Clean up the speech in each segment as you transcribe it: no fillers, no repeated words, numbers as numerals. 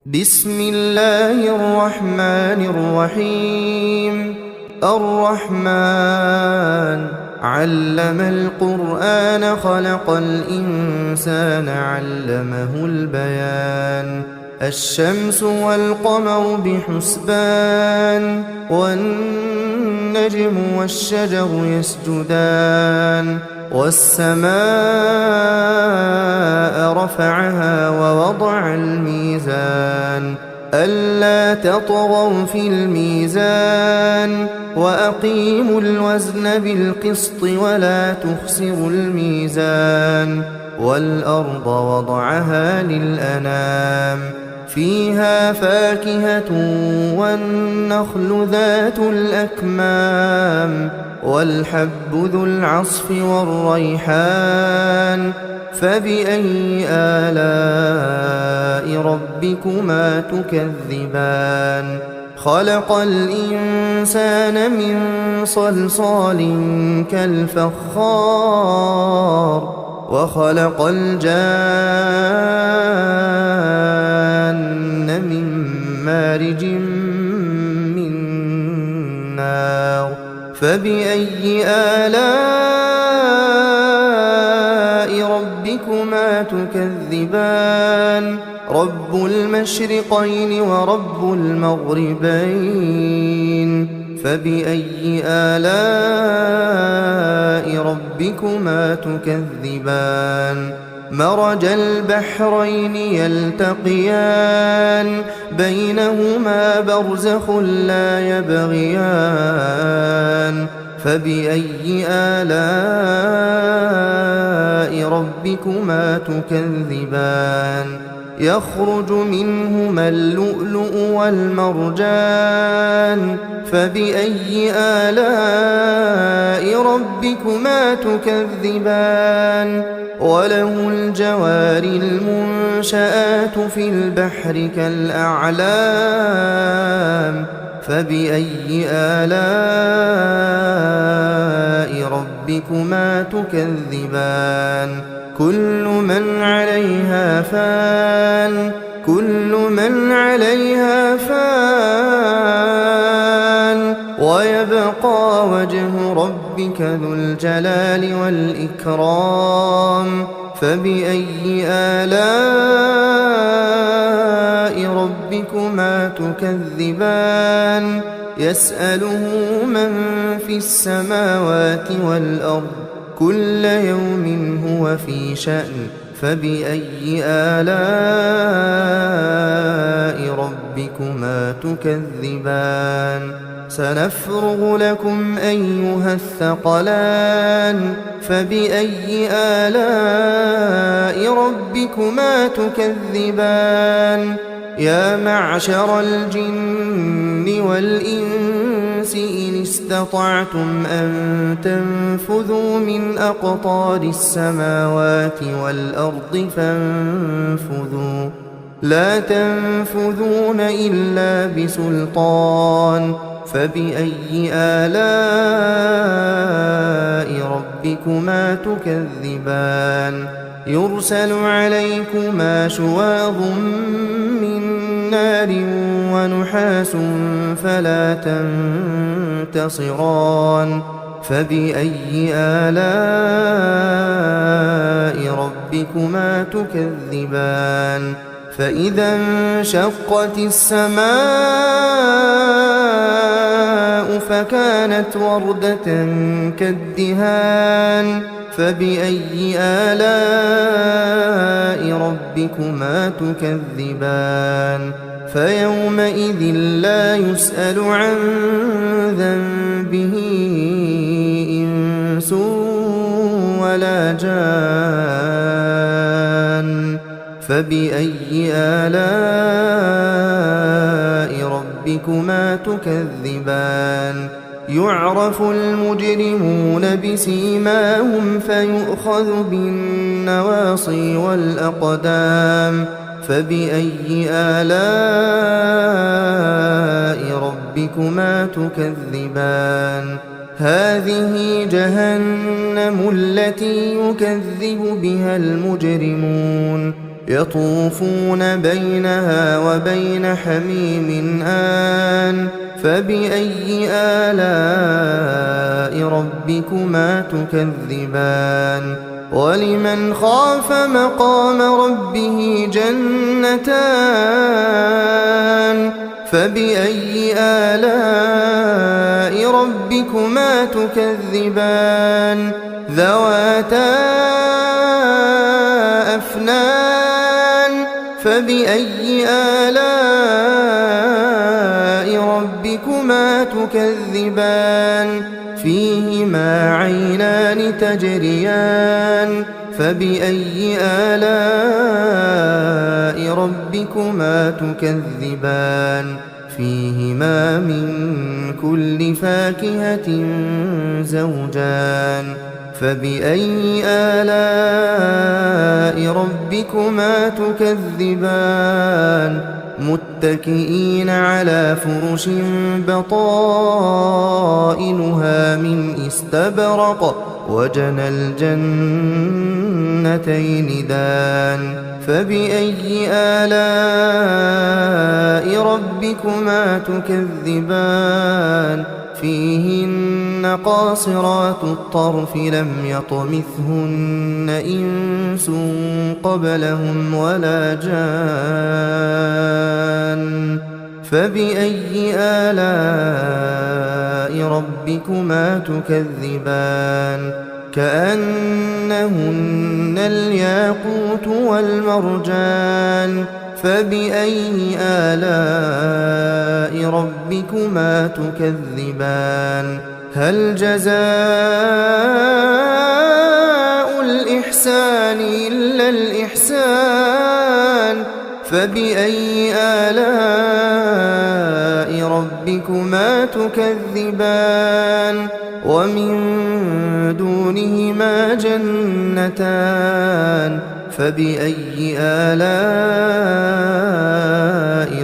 بسم الله الرحمن الرحيم. الرحمن علم القرآن خلق الإنسان علمه البيان. الشمس والقمر بحسبان والنجم والشجر يسجدان والسماء رفعها ووضع الميزان ألا تطغوا في الميزان وأقيموا الوزن بالقسط ولا تخسروا الميزان والأرض وضعها للأنام فيها فاكهة والنخل ذات الأكمام والحب ذو العصف والريحان فبأي آلاء ربكما تكذبان. خلق الإنسان من صلصال كالفخار وخلق الجان من مارج من نار فبأي آلاء ربكما تكذبان. رب المشرقين ورب المغربين فبأي آلاء ربكما تكذبان. مرج البحرين يلتقيان بينهما برزخ لا يبغيان فبأي آلاء ربكما تكذبان. يخرج منهما اللؤلؤ والمرجان فبأي آلاء ربكما تكذبان. وله الجوار المنشآت في البحر كالأعلام فبأي آلاء ربكما تكذبان. كل من عليها فان ويبقى وجه ربك ذو الجلال والإكرام فبأي آلاء ربكما تكذبان. يسأله من في السماوات والأرض كل يوم هو في شأن فبأي آلاء ربكما تكذبان. سنفرغ لكم أيها الثقلان فبأي آلاء ربكما تكذبان. يا معشر الجن والإنس إن استطعتم أن تنفذوا من أقطار السماوات والأرض فانفذوا لا تنفذون إلا بسلطان فبأي آلاء ربكما تكذبان. يرسل عليكما شواظ من نار ونحاس فلا تنتصران فبأي آلاء ربكما تكذبان. فإذا انشقت السماء فكانت وردة كالدهان فبأي آلاء ربكما تكذبان. فيومئذ لا يسأل عن ذنبه إنس ولا جان فبأي آلاء ربكما تكذبان. يعرف المجرمون بسيماهم فيؤخذ بالنواصي والأقدام فبأي آلاء ربكما تكذبان. هذه جهنم التي يكذب بها المجرمون يطوفون بينها وبين حميم آن فبأي آلاء ربكما تكذبان ولمن خاف مقام ربه جنتان فبأي آلاء ربكما تكذبان ذواتا أفنان فبأي آلاء ربكما تكذبان فيهما عينان تجريان فبأي آلاء ربكما تكذبان فيهما من كل فاكهة زوجان فبأي آلاء ربكما تكذبان متكئين على فرش بطائنها من استبرق وجنى الجنتين دان فبأي آلاء ربكما تكذبان فيهن قاصرات الطرف لم يطمثهن إنس قبلهم ولا جان فبأي آلاء ربكما تكذبان كأنهن الياقوت والمرجان فبأي آلاء ربكما تكذبان هل جزاء الإحسان إلا الإحسان فبأي آلاء ربكما تكذبان ومن دونهما جنتان فبأي آلاء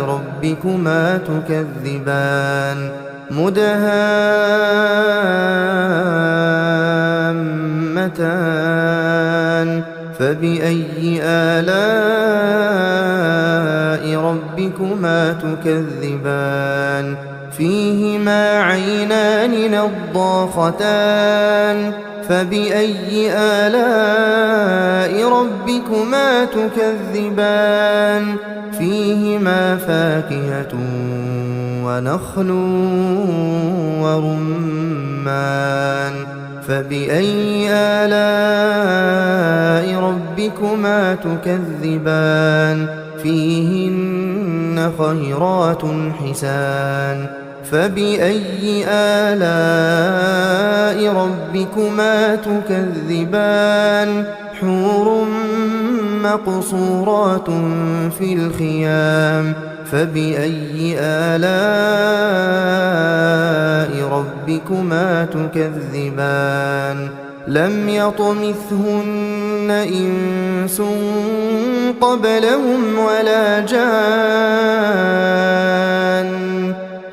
ربكما تكذبان مدهامتان فبأي آلاء ربكما تكذبان فيهما عينان نضاختان فبأي آلاء ربكما تكذبان فيهما فاكهة ونخل ورمان فبأي آلاء ربكما تكذبان فيهن خيرات حسان فبأي آلاء ربكما تكذبان حور مقصورات في الخيام فبأي آلاء ربكما تكذبان لم يطمثهن إنس قبلهم ولا جان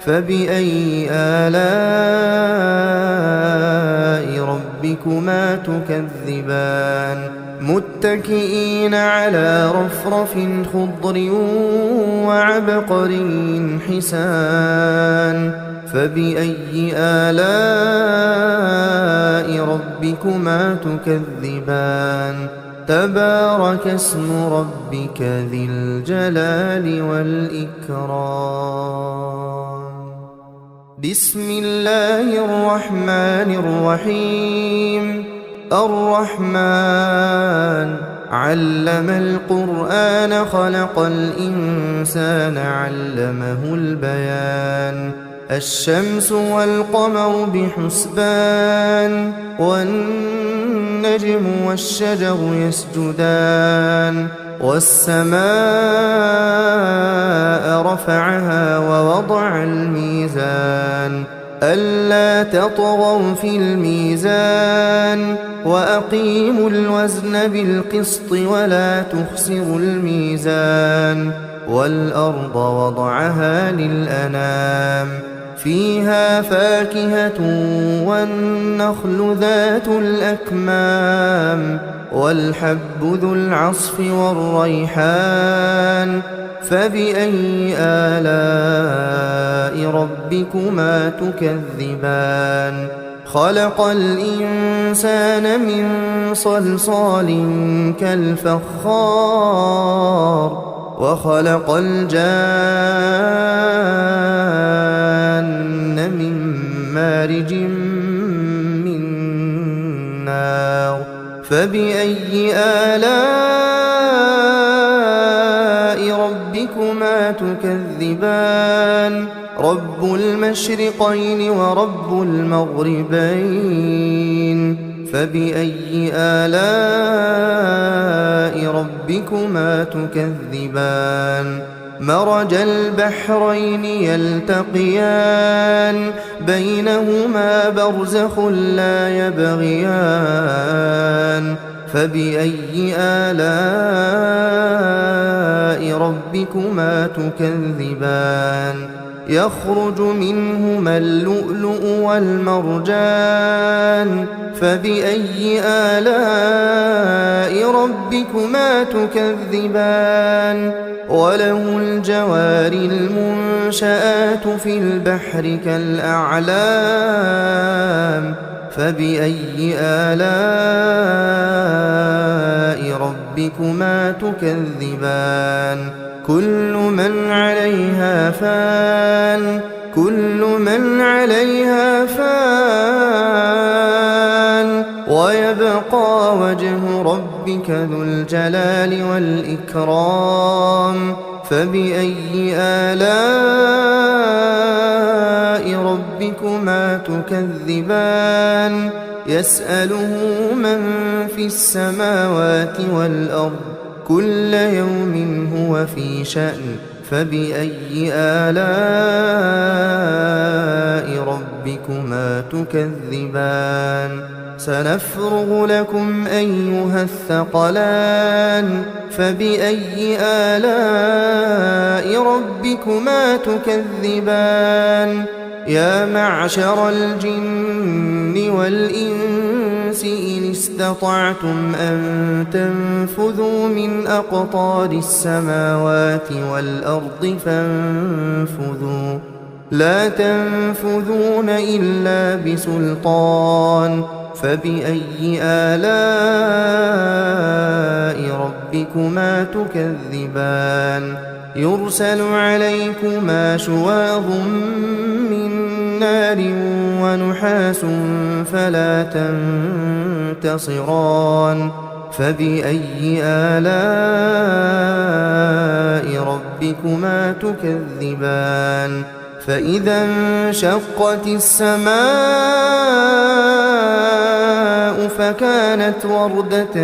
فبأي آلاء ربكما تكذبان متكئين على رفرف خضر وعبقري حسان فبأي آلاء ربكما تكذبان تبارك اسم ربك ذي الجلال والإكرام بسم الله الرحمن الرحيم الرحمن علم القرآن خلق الإنسان علمه البيان الشمس والقمر بحسبان والنجم والشجر يسجدان والسماء رفعها ووضع الميزان ألا تطغوا في الميزان وأقيموا الوزن بالقسط ولا تخسروا الميزان والأرض وضعها للأنام فيها فاكهة والنخل ذات الأكمام والحب ذو العصف والريحان فبأي آلاء ربكما تكذبان خلق الإنسان من صلصال كالفخار وخلق الجان من مارج من نار فبأي آلاء ربكما تكذبان رب المشرقين ورب المغربين فبأي آلاء ربكما تكذبان مرج البحرين يلتقيان بينهما برزخ لا يبغيان فبأي آلاء ربكما تكذبان يخرج منهما اللؤلؤ والمرجان فبأي آلاء ربكما تكذبان وله الجوار المنشآت في البحر كالأعلام فبأي آلاء ربكما تكذبان كل من عليها فان ويبقى وجه ربك ذو الجلال والإكرام فبأي آلاء ربكما تكذبان يسأله من في السماوات والأرض كل يوم هو في شأن فبأي آلاء ربكما تكذبان سنفرغ لكم أيها الثقلان فبأي آلاء ربكما تكذبان يا معشر الجن والإنس إن استطعتم أن تنفذوا من أقطار السماوات والأرض فانفذوا لا تنفذون إلا بسلطان فبأي آلاء ربكما تكذبان يرسل عليكما شواظ من نار ونحاس فلا تنتصران فبأي آلاء ربكما تكذبان فإذا انشقت السماء فكانت وردة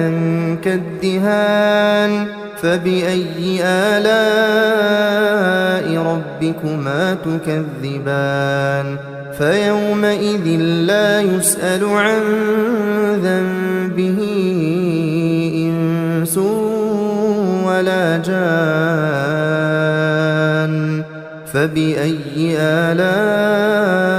كالدهان فبأي آلاء ربكما تكذبان فيومئذ لا يسأل عن ذنبه إنس ولا جان فبأي آلاء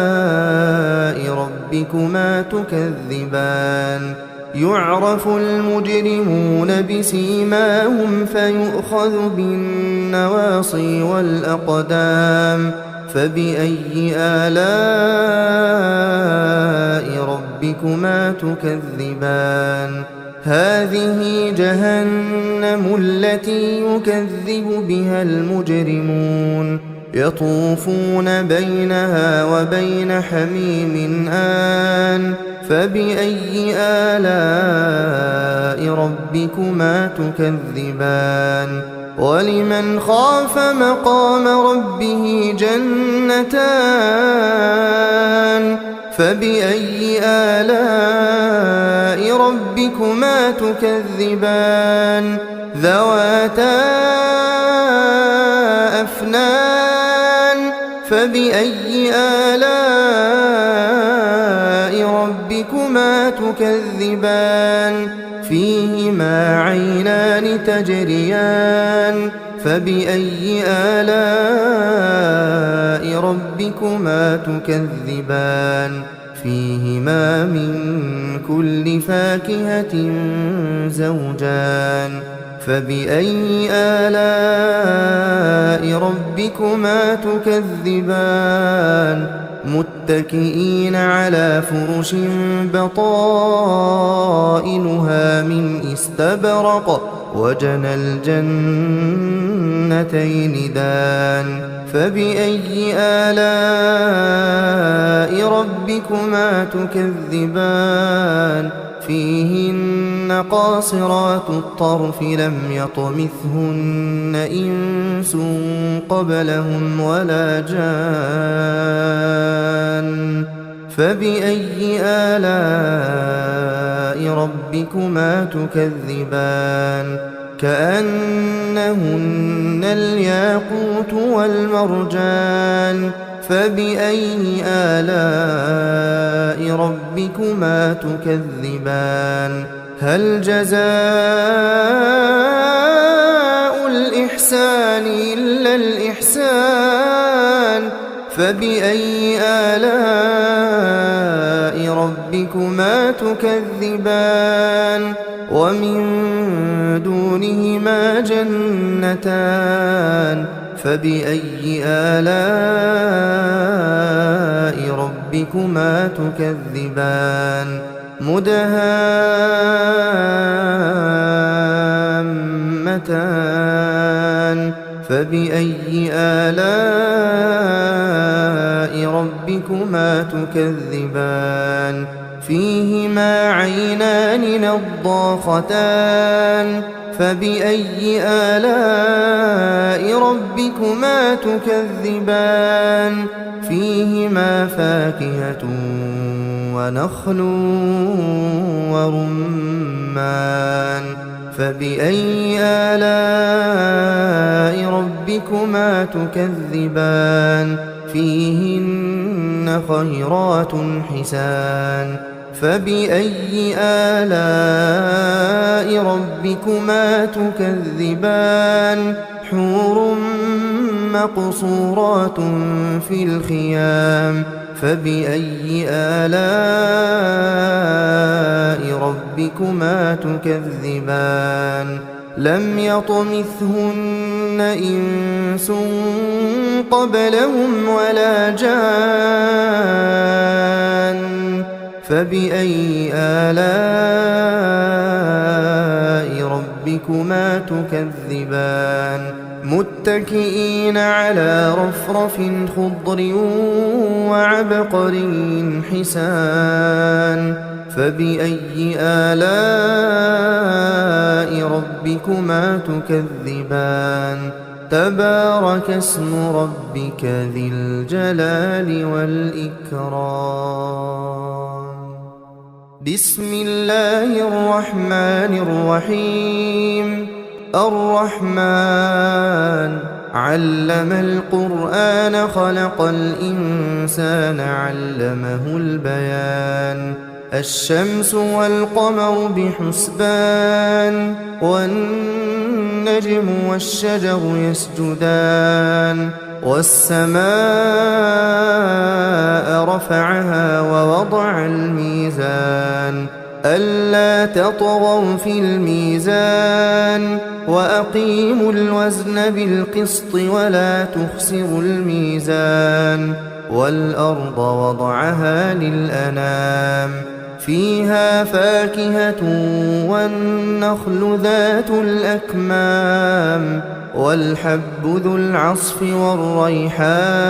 ربكما تكذبان يعرف المجرمون بسيماهم فيؤخذ بالنواصي والأقدام فبأي آلاء ربكما تكذبان هذه جهنم التي يكذب بها المجرمون يطوفون بينها وبين حميم آن فبأي آلاء ربكما تكذبان ولمن خاف مقام ربه جنتان فبأي آلاء ربكما تكذبان ذواتا أفنان فبأي آلاء ربكما تكذبان فيهما عينان تجريان فبأي آلاء ربكما تكذبان فيهما من كل فاكهة زوجان فبأي آلاء ربكما تكذبان متكئين على فرش بطائنها من استبرق وجنى الجنتين دان فبأي آلاء ربكما تكذبان فيهن قاصرات الطرف لم يطمثهن إنس قبلهم ولا جان فبأي آلاء ربكما تكذبان كأنهن الياقوت والمرجان فبأي آلاء ربكما تكذبان هل جزاء الإحسان إلا الإحسان فبأي آلاء ربكما تكذبان ومن دونهما جنتان فبأي آلاء ربكما تكذبان مدهامتان فبأي آلاء ربكما تكذبان فيهما عينان نضاختان فبأي آلاء ربكما تكذبان فيهما فاكهة ونخل ورمان فبأي آلاء ربكما تكذبان فيهن خيرات حسان فبأي آلاء ربكما تكذبان حور مقصورات في الخيام فبأي آلاء ربكما تكذبان لم يطمثهن إنس قبلهم ولا جان فبأي آلاء ربكما تكذبان متكئين على رفرف خضر وعبقري حسان فبأي آلاء ربكما تكذبان تبارك اسم ربك ذي الجلال والإكرام بسم الله الرحمن الرحيم الرحمن علم القرآن خلق الإنسان علمه البيان الشمس والقمر بحسبان والنجم والشجر يسجدان والسماء رفعها ووضع الميزان ألا تطغوا في الميزان وأقيموا الوزن بالقسط ولا تخسروا الميزان والأرض وضعها للأنام فيها فاكهة والنخل ذات الأكمام والحب ذو العصف والريحان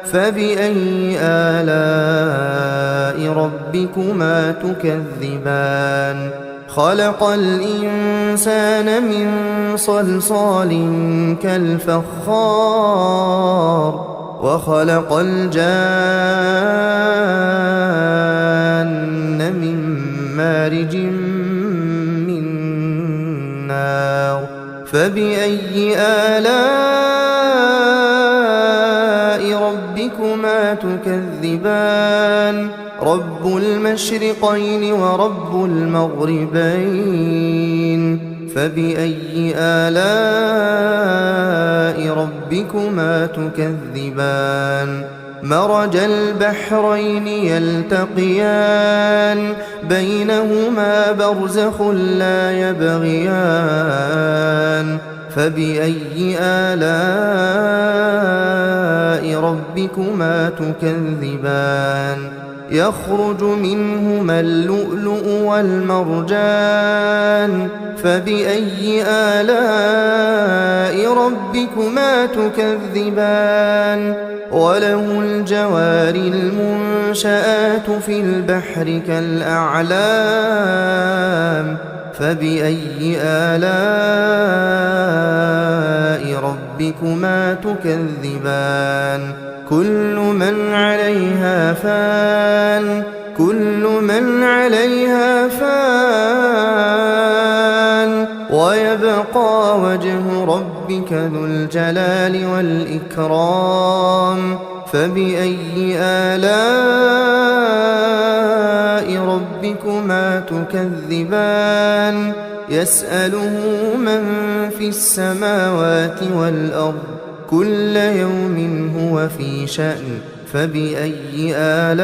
فبأي آلاء ربكما تكذبان خلق الإنسان من صلصال كالفخار وخلق الجان من مارج من نار فبأي آلاء ربكما تكذبان رب المشرقين ورب المغربين فبأي آلاء ربكما تكذبان مرج البحرين يلتقيان بينهما برزخ لا يبغيان فبأي آلاء ربكما تكذبان يخرج منهما اللؤلؤ والمرجان فبأي آلاء ربكما تكذبان وله الجوار المنشآت في البحر كالأعلام فبأي آلاء ربكما تكذبان كل من عليها فان ويبقى وجه ربك ذو الجلال والإكرام فبأي آلاء ربكما تكذبان يسأله من في السماوات والأرض كل يوم هو في شأن فبأي آلاء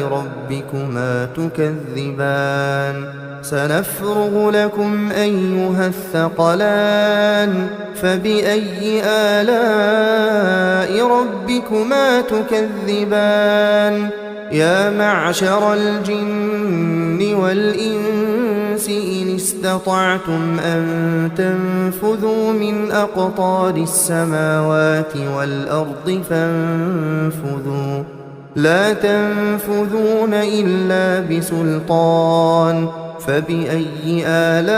ربكما تكذبان سنفرغ لكم أيها الثقلان فبأي آلاء ربكما تكذبان يا معشر الجن والإنس إن استطعتم أن تنفذوا من أقطار السماوات والأرض فانفذوا لا تنفذون إلا بسلطان فبأي آلاء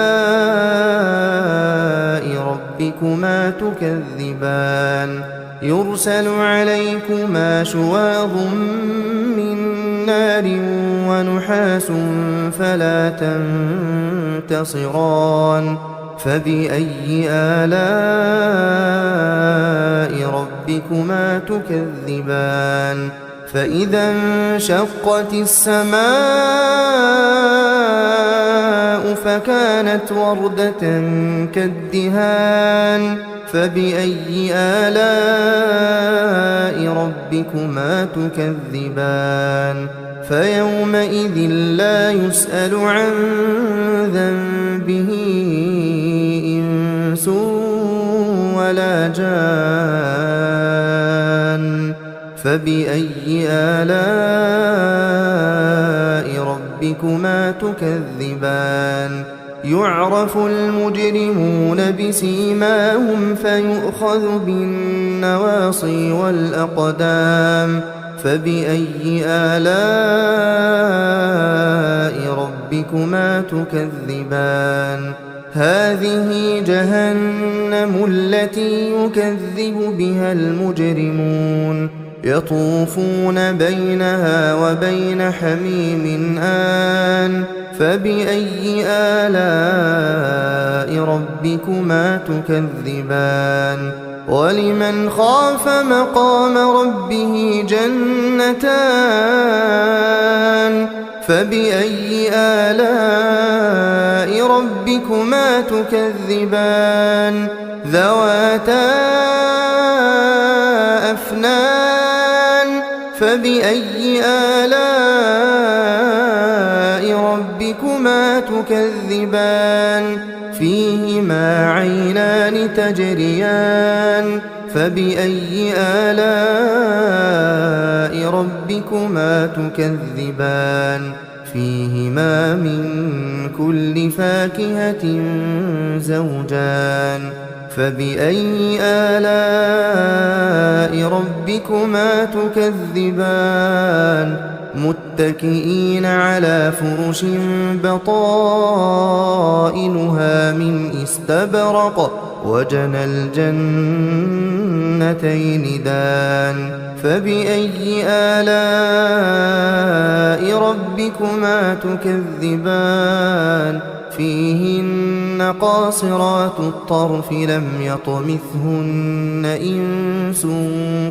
ربكما تكذبان يرسل عليكما شواظ من نار ونحاس فلا تنتصران فبأي آلاء ربكما تكذبان فإذا انشقت السماء فكانت وردة كالدهان فبأي آلاء ربكما تكذبان فيومئذ لا يسأل عن ذنبه إنس ولا جان فبأي آلاء ربكما تكذبان يعرف المجرمون بسيماهم فيؤخذ بالنواصي والأقدام فبأي آلاء ربكما تكذبان هذه جهنم التي يكذب بها المجرمون يطوفون بينها وبين حميم آن فبأي آلاء ربكما تكذبان ولمن خاف مقام ربه جنتان فبأي آلاء ربكما تكذبان ذواتا أفنان فبأي آلاء ربكما تكذبان فيهما عينان تجريان فبأي آلاء ربكما تكذبان فيهما من كل فاكهة زوجان فبأي آلاء ربكما تكذبان متكئين على فرش بطائنها من استبرق وجنى الجنتين دان فبأي آلاء ربكما تكذبان فيهن قاصرات الطرف لم يطمثهن إنس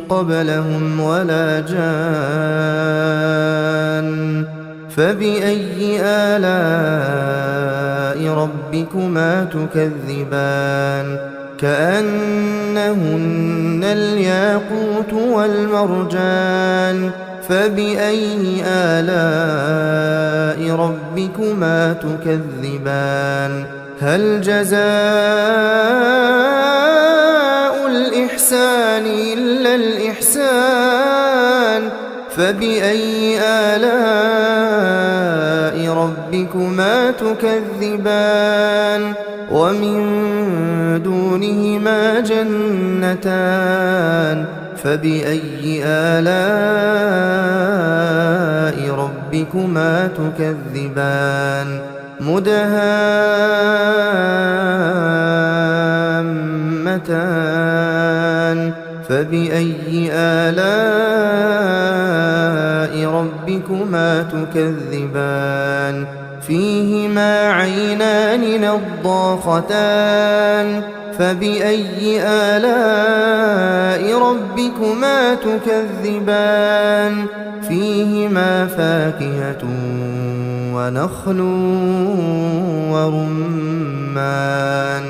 قبلهم ولا جان فبأي آلاء ربكما تكذبان كأنهن الياقوت والمرجان فبأي آلاء ربكما تكذبان هل جزاء الإحسان إلا الإحسان فبأي آلاء ربكما تكذبان ومن دونهما جنتان فبأي آلاء ربكما تكذبان مدهامتان فبأي آلاء ربكما تكذبان فيهما عينان نضاختان فبأي آلاء ربكما تكذبان فيهما فاكهة ونخل ورمان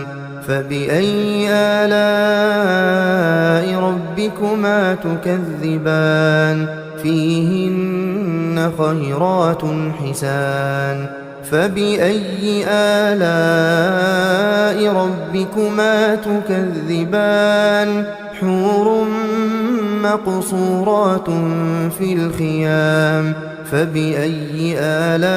فبأي آلاء ربكما تكذبان فيهن خيرات حسان فبأي آلاء ربكما تكذبان حور مقصورات في الخيام فبأي آلاء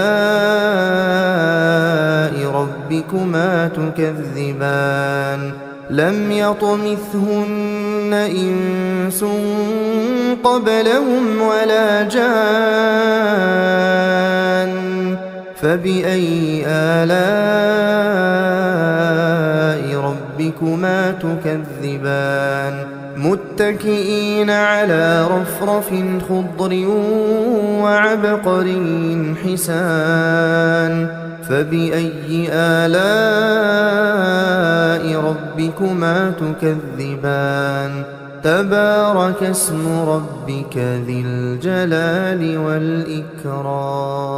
ربكما تكذبان لم يطمثهن إنس قبلهم ولا جان فبأي آلاء ربكما تكذبان متكئين على رفرف خضر وعبقري حسان فبأي آلاء ربكما تكذبان تبارك اسم ربك ذي الجلال والإكرام